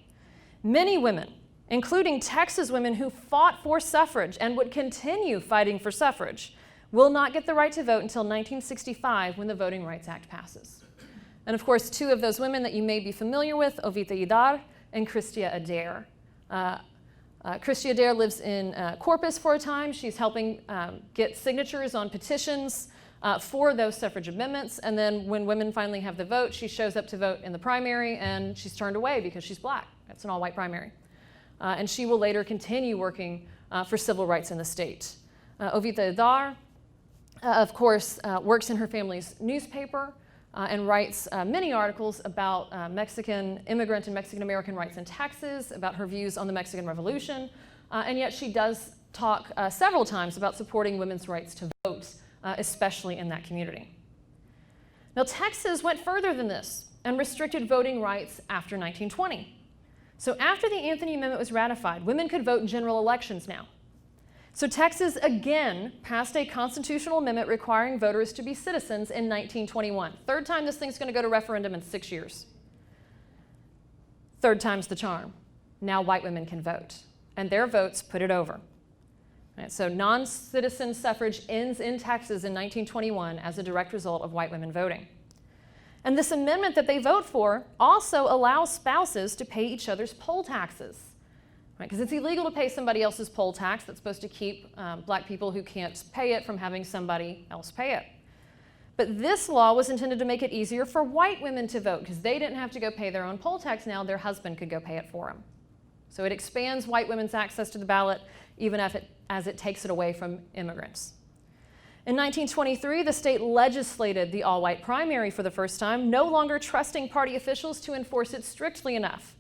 Many women, including Texas women who fought for suffrage and would continue fighting for suffrage, will not get the right to vote until 1965 when the Voting Rights Act passes. And of course, two of those women that you may be familiar with, Ovita Ydar and Christia Adair. Christia Adair lives in Corpus for a time. She's helping get signatures on petitions for those suffrage amendments. And then when women finally have the vote, she shows up to vote in the primary and she's turned away because she's black. It's an all-white primary. And she will later continue working for civil rights in the state. Ovita Ydar, of course, works in her family's newspaper and writes many articles about Mexican immigrant and Mexican-American rights in Texas, about her views on the Mexican Revolution, and yet she does talk several times about supporting women's rights to vote, especially in that community. Now, Texas went further than this and restricted voting rights after 1920. So after the Anthony Amendment was ratified, women could vote in general elections now. So Texas again passed a constitutional amendment requiring voters to be citizens in 1921. Third time this thing's going to go to referendum in 6 years. Third time's the charm. Now white women can vote, and their votes put it over. Right, so non-citizen suffrage ends in Texas in 1921 as a direct result of white women voting. And this amendment that they vote for also allows spouses to pay each other's poll taxes. Because it's illegal to pay somebody else's poll tax. That's supposed to keep black people who can't pay it from having somebody else pay it. But this law was intended to make it easier for white women to vote because they didn't have to go pay their own poll tax now. Their husband could go pay it for them. So it expands white women's access to the ballot even as it takes it away from immigrants. In 1923, the state legislated the all-white primary for the first time, no longer trusting party officials to enforce it strictly enough.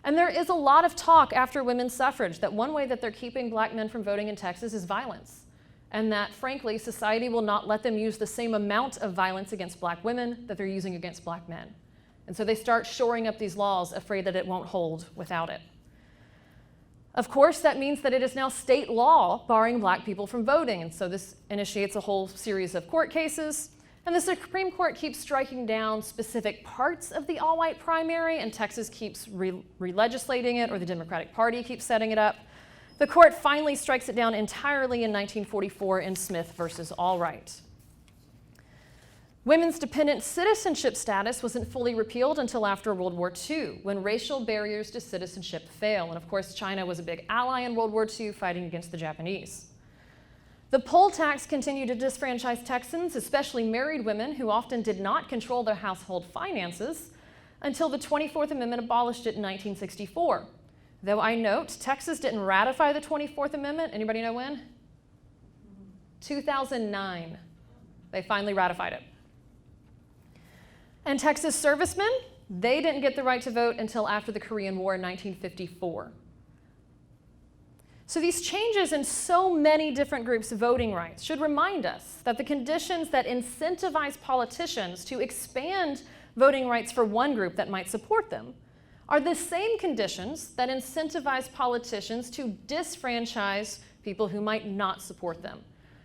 And there is a lot of talk after women's suffrage that one way that they're keeping black men from voting in Texas is violence. And that, frankly, society will not let them use the same amount of violence against black women that they're using against black men. And so they start shoring up these laws, afraid that it won't hold without it. Of course, that means that it is now state law barring black people from voting. And so this initiates a whole series of court cases. And the Supreme Court keeps striking down specific parts of the all-white primary, and Texas keeps re-legislating it, or the Democratic Party keeps setting it up. The court finally strikes it down entirely in 1944 in Smith versus AllWhite. Women's dependent citizenship status wasn't fully repealed until after World War II, when racial barriers to citizenship fail. And of course, China was a big ally in World War II, fighting against the Japanese. The poll tax continued to disfranchise Texans, especially married women who often did not control their household finances, until the 24th Amendment abolished it in 1964. Though I note, Texas didn't ratify the 24th Amendment. Anybody know when? 2009. They finally ratified it. And Texas servicemen, they didn't get the right to vote until after the Korean War in 1954. So these changes in so many different groups' voting rights should remind us that the conditions that incentivize politicians to expand voting rights for one group that might support them are the same conditions that incentivize politicians to disfranchise people who might not support them.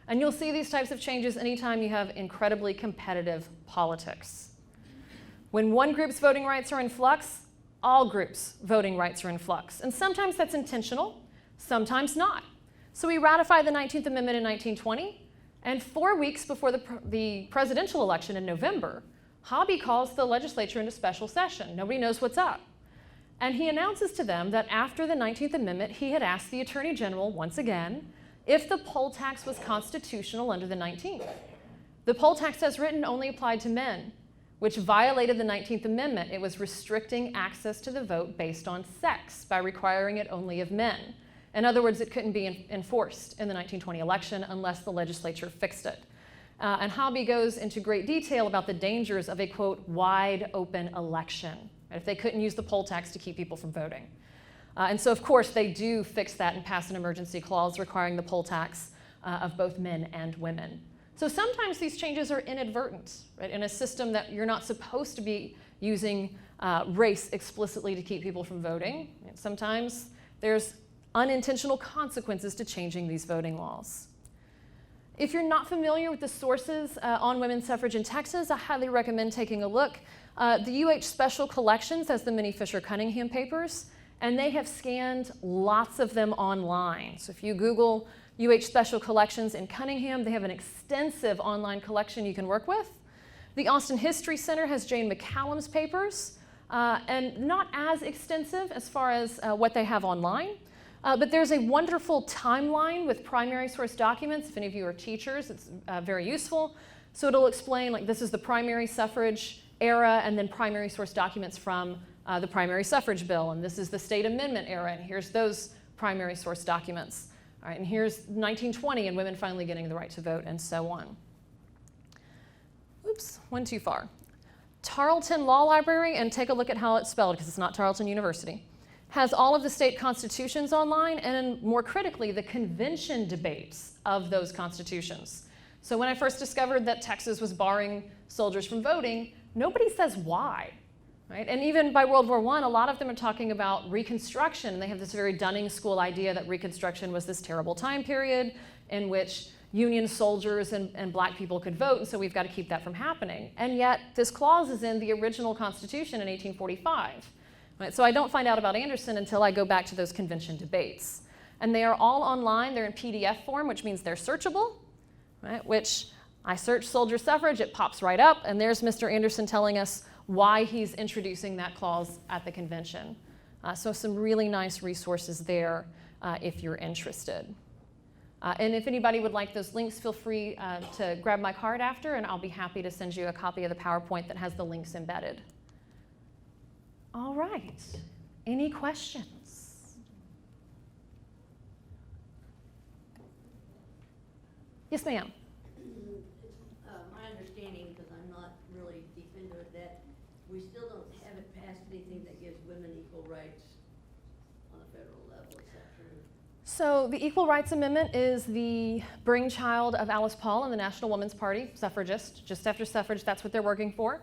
And you'll see these types of changes anytime you have incredibly competitive politics. When one group's voting rights are in flux, all groups' voting rights are in flux. And sometimes that's intentional, sometimes not. So we ratified the 19th Amendment in 1920, and 4 weeks before the presidential election in November, Hobby calls the legislature into special session. Nobody knows what's up. And he announces to them that after the 19th Amendment, he had asked the Attorney General once again if the poll tax was constitutional under the 19th. The poll tax as written only applied to men, which violated the 19th Amendment. It was restricting access to the vote based on sex by requiring it only of men. In other words, it couldn't be enforced in the 1920 election unless the legislature fixed it. And Hobby goes into great detail about the dangers of a, quote, wide open election, if they couldn't use the poll tax to keep people from voting. And so, of course, they do fix that and pass an emergency clause requiring the poll tax of both men and women. So sometimes these changes are inadvertent, right, in a system that you're not supposed to be using race explicitly to keep people from voting. And sometimes there's unintentional consequences to changing these voting laws. If you're not familiar with the sources on women's suffrage in Texas, I highly recommend taking a look. The UH Special Collections has the Minnie Fisher Cunningham papers, and they have scanned lots of them online. So if you Google UH Special Collections in Cunningham, they have an extensive online collection you can work with. The Austin History Center has Jane McCallum's papers, and not as extensive as far as what they have online. But there's a wonderful timeline with primary source documents. If any of you are teachers, it's very useful. So it'll explain, like, this is the primary suffrage era, and then primary source documents from the primary suffrage bill, and this is the state amendment era, and here's those primary source documents. All right, and here's 1920 and women finally getting the right to vote, and so on. Oops, went too far. Tarleton Law Library, and take a look at how it's spelled, because it's not Tarleton University, has all of the state constitutions online, and more critically, the convention debates of those constitutions. So when I first discovered that Texas was barring soldiers from voting, nobody says why, right? And even by World War I, a lot of them are talking about Reconstruction, and they have this very Dunning School idea that Reconstruction was this terrible time period in which Union soldiers and black people could vote, and so we've got to keep that from happening. And yet, this clause is in the original Constitution in 1845. Right, so I don't find out about Anderson until I go back to those convention debates. And they are all online. They're in PDF form, which means they're searchable, right? Which I search soldier suffrage, it pops right up, and there's Mr. Anderson telling us why he's introducing that clause at the convention. So some really nice resources there if you're interested. And if anybody would like those links, feel free to grab my card after, and I'll be happy to send you a copy of the PowerPoint that has the links embedded. All right, any questions? Yes, ma'am. My understanding, because I'm not really deep into it, that we still haven't passed anything that gives women equal rights on a federal level. Is that true? So the Equal Rights Amendment is the brainchild of Alice Paul and the National Woman's Party, suffragist. Just after suffrage, that's what they're working for.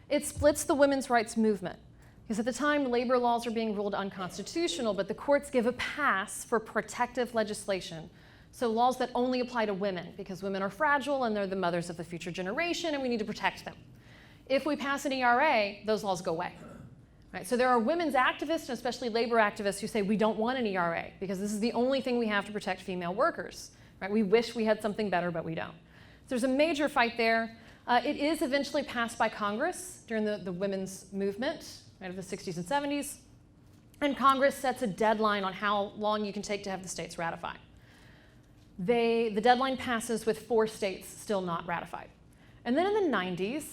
It splits the women's rights movement. Because at the time, labor laws are being ruled unconstitutional, but the courts give a pass for protective legislation. So laws that only apply to women, because women are fragile and they're the mothers of the future generation, and we need to protect them. If we pass an ERA, those laws go away. Right? So there are women's activists, and especially labor activists, who say we don't want an ERA, because this is the only thing we have to protect female workers. Right? We wish we had something better, but we don't. So there's a major fight there. It is eventually passed by Congress during the women's movement, right, of the 60s and 70s, and Congress sets a deadline on how long you can take to have the states ratify. The deadline passes with 4 states still not ratified. And then in the 90s,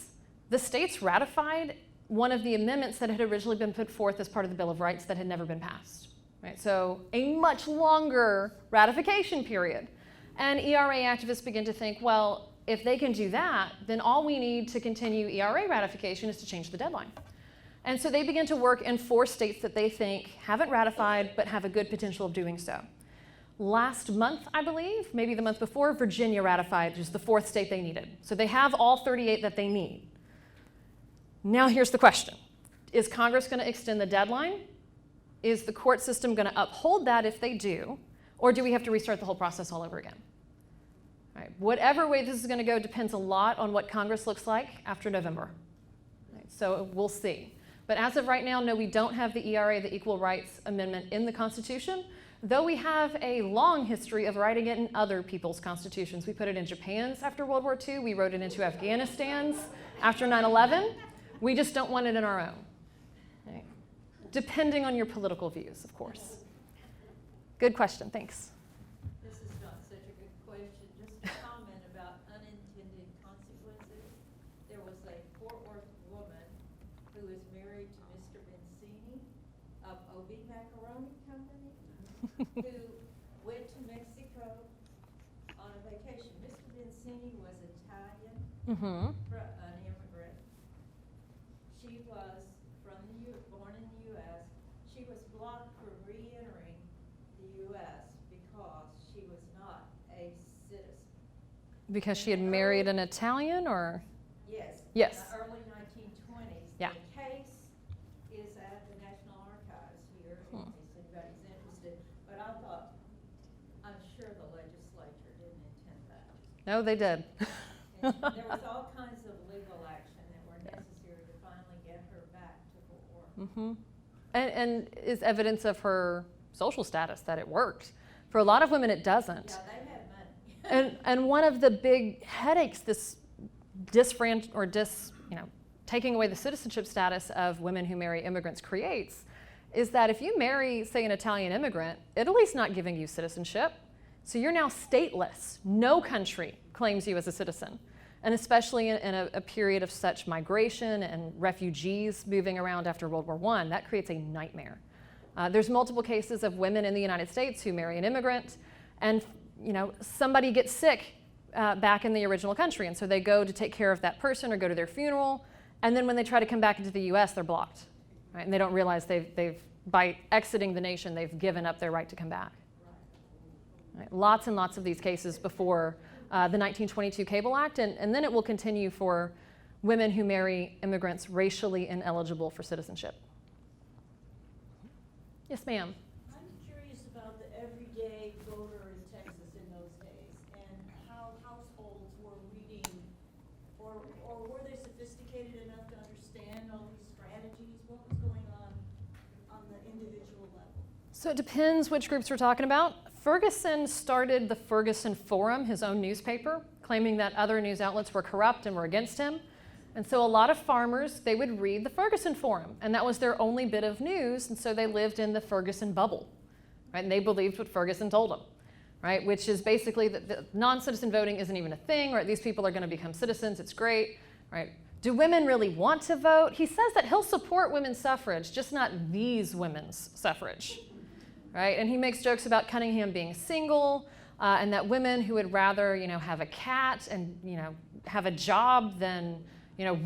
the states ratified one of the amendments that had originally been put forth as part of the Bill of Rights that had never been passed. Right? So a much longer ratification period. And ERA activists begin to think, well, if they can do that, then all we need to continue ERA ratification is to change the deadline. And so they begin to work in 4 states that they think haven't ratified but have a good potential of doing so. Last month, I believe, maybe the month before, Virginia ratified, which is the 4th state they needed. So they have all 38 that they need. Now here's the question. Is Congress going to extend the deadline? Is the court system going to uphold that if they do? Or do we have to restart the whole process all over again? Right. Whatever way this is going to go depends a lot on what Congress looks like after November. Right. So we'll see. But as of right now, no, we don't have the ERA, the Equal Rights Amendment, in the Constitution, though we have a long history of writing it in other people's constitutions. We put it in Japan's after World War II. We wrote it into Afghanistan's after 9/11. We just don't want it in our own. Right. Depending on your political views, of course. Good question. Thanks. This is not such a good question. Just a comment about unintended consequences. There was a Fort Worth woman who was married to Mr. Benzini of OB Macaroni Company, who went to Mexico on a vacation. Mr. Benzini was Italian, an immigrant. She was born in the U.S. She was blocked for re-entering the U.S. because she was not a citizen. Because she had married an Italian, or? Yes. Yes. In the early 1920s. Yeah. The case is at the National Archives here, in case anybody's interested. But I'm sure the legislature didn't intend that. No, they did. And there was all kinds of legal action that were necessary to finally get her back to Fort Worth. And is evidence of her social status that it worked. For a lot of women, it doesn't. Yeah, they had money. And one of the big headaches this taking away the citizenship status of women who marry immigrants creates is that if you marry, say, an Italian immigrant, Italy's not giving you citizenship. So you're now stateless. No country claims you as a citizen. And especially in a period of such migration and refugees moving around after World War I, that creates a nightmare. There's multiple cases of women in the United States who marry an immigrant, and somebody gets sick back in the original country, and so they go to take care of that person or go to their funeral, and then when they try to come back into the U.S., they're blocked, right? And they don't realize they've by exiting the nation, they've given up their right to come back. Right? Lots and lots of these cases before the 1922 Cable Act, and then it will continue for women who marry immigrants racially ineligible for citizenship. Yes, ma'am. I'm curious about the everyday voter in Texas in those days and how households were reading, or were they sophisticated enough to understand all these strategies? What was going on the individual level? So it depends which groups we're talking about. Ferguson started the Ferguson Forum, his own newspaper, claiming that other news outlets were corrupt and were against him. And so a lot of farmers, they would read the Ferguson Forum, and that was their only bit of news, and so they lived in the Ferguson bubble, right? And they believed what Ferguson told them, right? Which is basically that non-citizen voting isn't even a thing, right? These people are going to become citizens, it's great, right? Do women really want to vote? He says that he'll support women's suffrage, just not these women's suffrage, right? And he makes jokes about Cunningham being single, and that women who would rather, have a cat and, have a job than,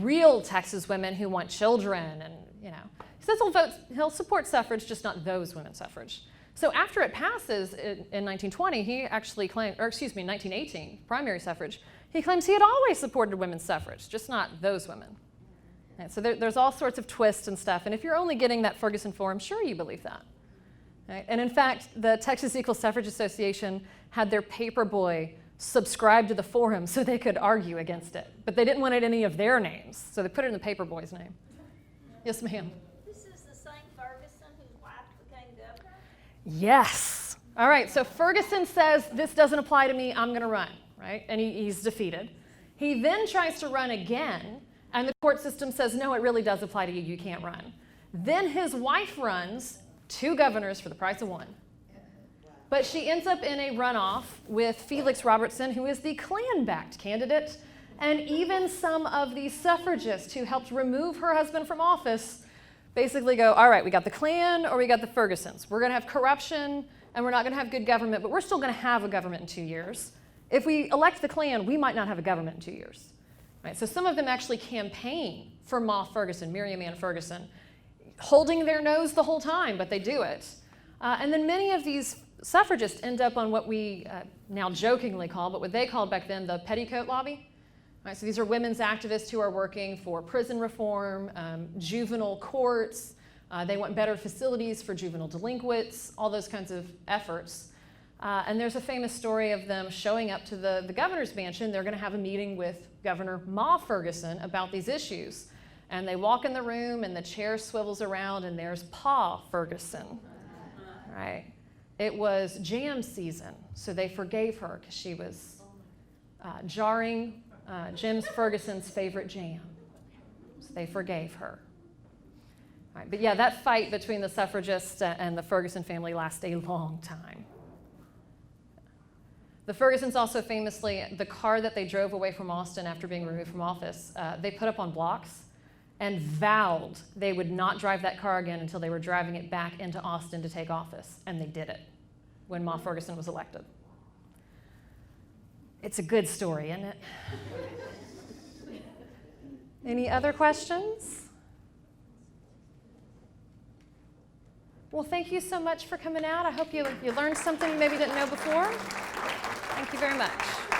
real Texas women who want children, and, he says he'll support suffrage, just not those women's suffrage. So after it passes in 1920, he actually claimed, 1918, primary suffrage, he claims he had always supported women's suffrage, just not those women. And so there's all sorts of twists and stuff, and if you're only getting that Ferguson Forum, sure you believe that. Right? And in fact, the Texas Equal Suffrage Association had their paper boy subscribe to the forum so they could argue against it. But they didn't want it in any of their names, so they put it in the paper boy's name. Yes, ma'am. This is the same Ferguson whose wife became governor? Yes. All right, so Ferguson says, this doesn't apply to me, I'm going to run, right? And he's defeated. He then tries to run again, and the court system says, no, it really does apply to you, you can't run. Then his wife runs, 2 governors for the price of 1. But she ends up in a runoff with Felix Robertson, who is the Klan-backed candidate, and even some of the suffragists who helped remove her husband from office basically go, all right, we got the Klan or we got the Fergusons. We're going to have corruption and we're not going to have good government, but we're still going to have a government in 2 years. If we elect the Klan, we might not have a government in 2 years. Right? So some of them actually campaign for Ma Ferguson, Miriam Ann Ferguson, holding their nose the whole time, but they do it. And then many of these suffragists end up on what we now jokingly call, but what they called back then the petticoat lobby. Right, so these are women's activists who are working for prison reform, juvenile courts. They want better facilities for juvenile delinquents, all those kinds of efforts. And there's a famous story of them showing up to the governor's mansion. They're going to have a meeting with Governor Ma Ferguson about these issues. And they walk in the room, and the chair swivels around, and there's Pa Ferguson. Right? It was jam season, so they forgave her because she was jarring Jim Ferguson's favorite jam. So they forgave her. All right, but yeah, that fight between the suffragists and the Ferguson family lasted a long time. The Fergusons also famously, the car that they drove away from Austin after being removed from office, they put up on blocks and vowed they would not drive that car again until they were driving it back into Austin to take office. And they did it when Ma Ferguson was elected. It's a good story, isn't it? Any other questions? Well, thank you so much for coming out. I hope you learned something you maybe didn't know before. Thank you very much.